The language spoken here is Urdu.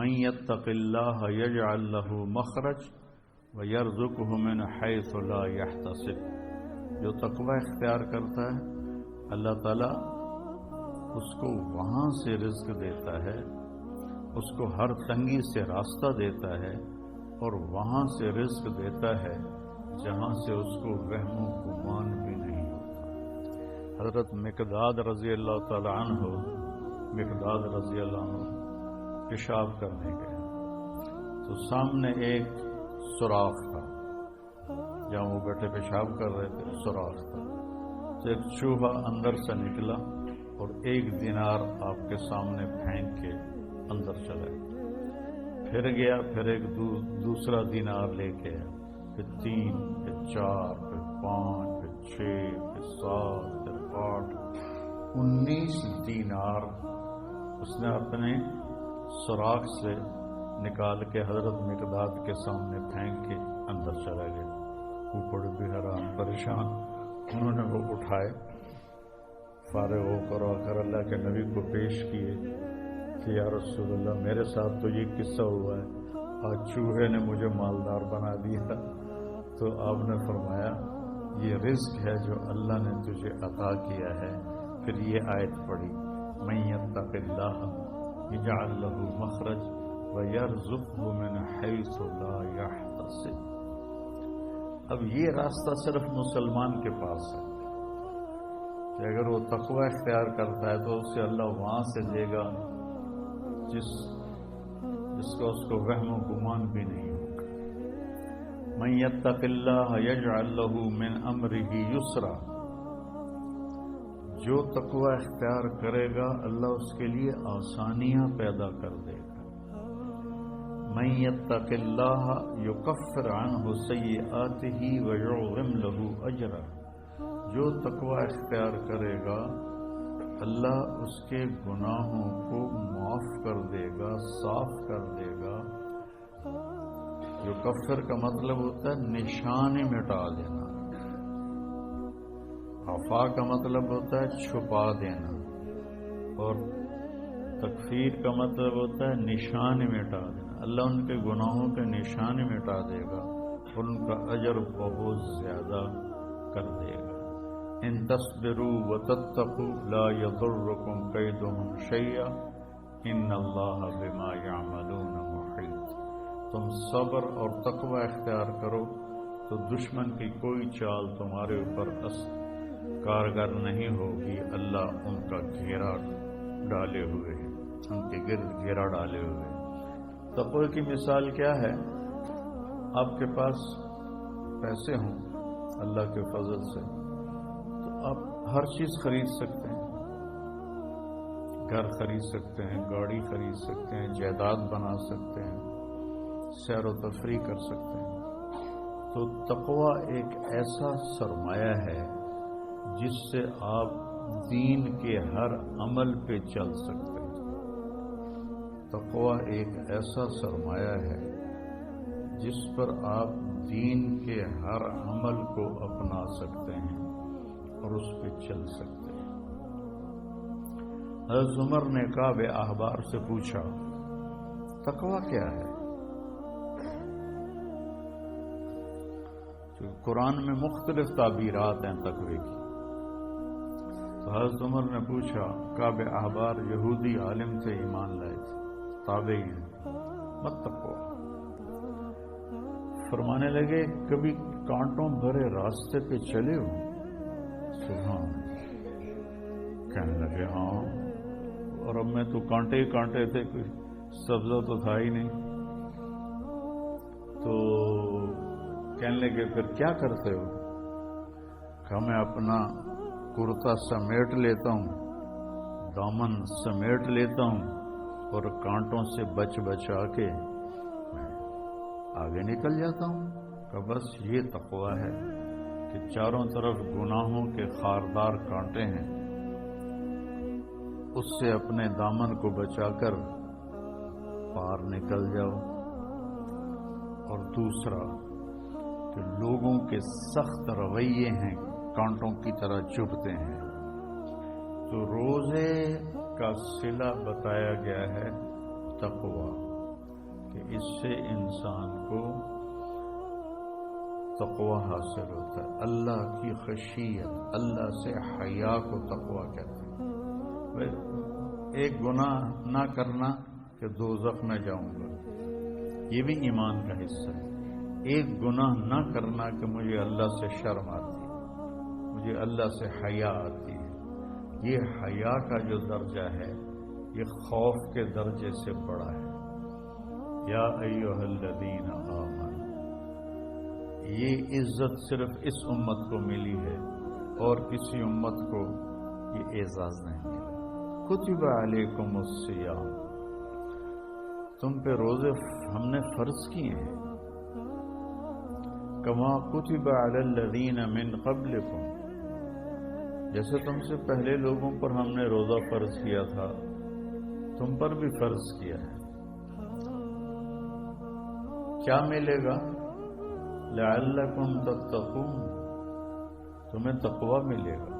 من یتق اللہ یجعل لہ مخرج ویرزقہ من حیث لا یحتسب، جو تقوی اختیار کرتا ہے اللہ تعالیٰ اس کو وہاں سے رزق دیتا ہے، اس کو ہر تنگی سے راستہ دیتا ہے، اور وہاں سے رزق دیتا ہے جہاں سے اس کو وہم و گمان بھی نہیں ہوتا۔ حضرت مقداد رضی اللہ تعالیٰ عنہ پیشاب کرنے گئے تو سامنے ایک سوراخ تھا، جہاں وہ بیٹھے پیشاب کر رہے تھے سوراخ تھا، تو ایک چوہا اندر سے نکلا اور 1 دینار آپ کے سامنے پھینک کے اندر چلا گیا، پھر گیا، پھر ایک دوسرا دینار لے کے آیا، پھر 3، پھر 4، پھر 5، پھر 6، پھر 7، پھر 8، 19 دینار اس نے اپنے سوراخ سے نکال کے حضرت مقداد کے سامنے پھینک کے اندر چلا گیا۔ اوپر بھی حیران پریشان، انہوں نے وہ اٹھائے، فارغ ہو کر اللہ کے نبی کو پیش کیے کہ یا رسول اللہ میرے ساتھ تو یہ قصہ ہوا ہے، آج چوہے نے مجھے مالدار بنا دیا۔ تو آپ نے فرمایا یہ رزق ہے جو اللہ نے تجھے عطا کیا ہے۔ پھر یہ آیت پڑھی من یتق اللہ یجعل لہ مخرج ویرزقہ من حیث لا یحتسب۔ اب یہ راستہ صرف مسلمان کے پاس ہے کہ اگر وہ تقوی اختیار کرتا ہے تو اسے اللہ وہاں سے دے گا جس کا اس کو وہم و گمان بھی نہیں ہوگا۔ من یتق اللہ یجعل لہ من امرہ یسرا، جو تقوی اختیار کرے گا اللہ اس کے لیے آسانیاں پیدا کر دے گا۔ من یتق اللہ یکفر عنہ سیئاتہ ویعظم لہ اجرا، جو تقوی اختیار کرے گا اللہ اس کے گناہوں کو معاف کر دے گا، صاف کر دے گا۔ یکفر کا مطلب ہوتا ہے نشان مٹا دینا، عفا کا مطلب ہوتا ہے چھپا دینا، اور تکفیر کا مطلب ہوتا ہے نشان مٹا دینا۔ اللہ ان کے گناہوں کے نشان مٹا دے گا اور ان کا اجر بہت زیادہ کر دے گا۔ ان تصبروا وتتقوا لا يضركم كيدهم شيئا ان اللہ بما يعملون محیط۔ تم صبر اور تقوی اختیار کرو تو دشمن کی کوئی چال تمہارے اوپر کارگر نہیں ہوگی، اللہ ان کا گھیرا ڈالے ہوئے ہے، ان کے گرد گھیرا ڈالے ہوئے ہے۔ تقوی کی مثال کیا ہے؟ آپ کے پاس پیسے ہوں اللہ کے فضل سے تو آپ ہر چیز خرید سکتے ہیں، گھر خرید سکتے ہیں، گاڑی خرید سکتے ہیں، جائیداد بنا سکتے ہیں، سیر و تفریح کر سکتے ہیں۔ تو تقوی ایک ایسا سرمایہ ہے جس سے آپ دین کے ہر عمل پہ چل سکتے ہیں۔ تقوی ایک ایسا سرمایہ ہے جس پر آپ دین کے ہر عمل کو اپنا سکتے ہیں اور اس پہ چل سکتے ہیں۔ حضرت عمر نے کعب احبار سے پوچھا تقوی کیا ہے؟ قرآن میں مختلف تعبیرات ہیں تقوی کی۔ تو حضرت عمر نے پوچھا، کعب احبار یہودی عالم تھے، ایمان لائے تھے، تابعی ہیں، مت تقوی۔ فرمانے لگے کبھی کانٹوں بھرے راستے پہ چلے ہو؟ سبحان۔ کہنے لگے ہاں، اور اب میں تو کانٹے ہی کانٹے تھے، کوئی سبزہ تو تھا ہی نہیں۔ تو کہنے لگے پھر کیا کرتے ہو؟ کہا میں اپنا کرتا سمیٹ لیتا ہوں، دامن سمیٹ لیتا ہوں اور کانٹوں سے بچا کے آگے نکل جاتا ہوں۔ کہ بس یہ تقوی ہے کہ چاروں طرف گناہوں کے خاردار کانٹے ہیں، اس سے اپنے دامن کو بچا کر پار نکل جاؤ۔ اور دوسرا کہ لوگوں کے سخت رویے ہیں، کانٹوں کی طرح چبھتے ہیں۔ تو روزے کا صلہ بتایا گیا ہے تقوی، کہ اس سے انسان کو تقوی حاصل ہوتا ہے، اللہ کی خشیت، اللہ سے حیا کو تقوی کہتے ہیں۔ ایک گناہ نہ کرنا کہ دوزخ میں جاؤں گا، یہ بھی ایمان کا حصہ ہے۔ ایک گناہ نہ کرنا کہ مجھے اللہ سے شرم آتی ہے، مجھے اللہ سے حیا آتی ہے، یہ حیا کا جو درجہ ہے یہ خوف کے درجے سے بڑا ہے۔ یا ایھا الذین آمنوا، یہ عزت صرف اس امت کو ملی ہے اور کسی امت کو یہ اعزاز نہیں ملا۔ کتب علیکم الصیام، تم پہ روزے ہم نے فرض کیے ہیں، کما کتب علی الذین من قبلکم، جیسے تم سے پہلے لوگوں پر ہم نے روزہ فرض کیا تھا تم پر بھی فرض کیا ہے۔ کیا ملے گا؟ لعلکم تتقون، تمہیں تقوی ملے گا۔